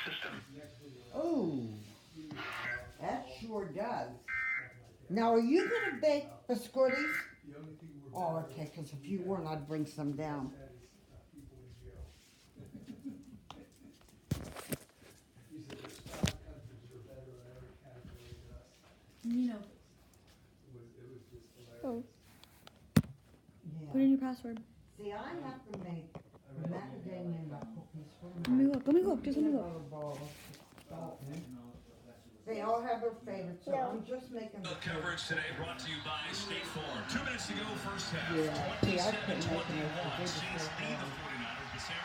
system. Oh, that sure does. Now, are you going to bake biscottis? Oh, okay, because if you weren't, I'd bring some down. You know. Oh. Yeah. Put in your password. See, I have to make macadamia nut cookies for Let me look. Let me look. Just let me look. They all have their favorites, so I'm just making the Coverage today brought to you by State Farm. 2 minutes to go, first half. Yeah, see, I couldn't make them as 27-21. big as Saints they lead the are. 49ers. The San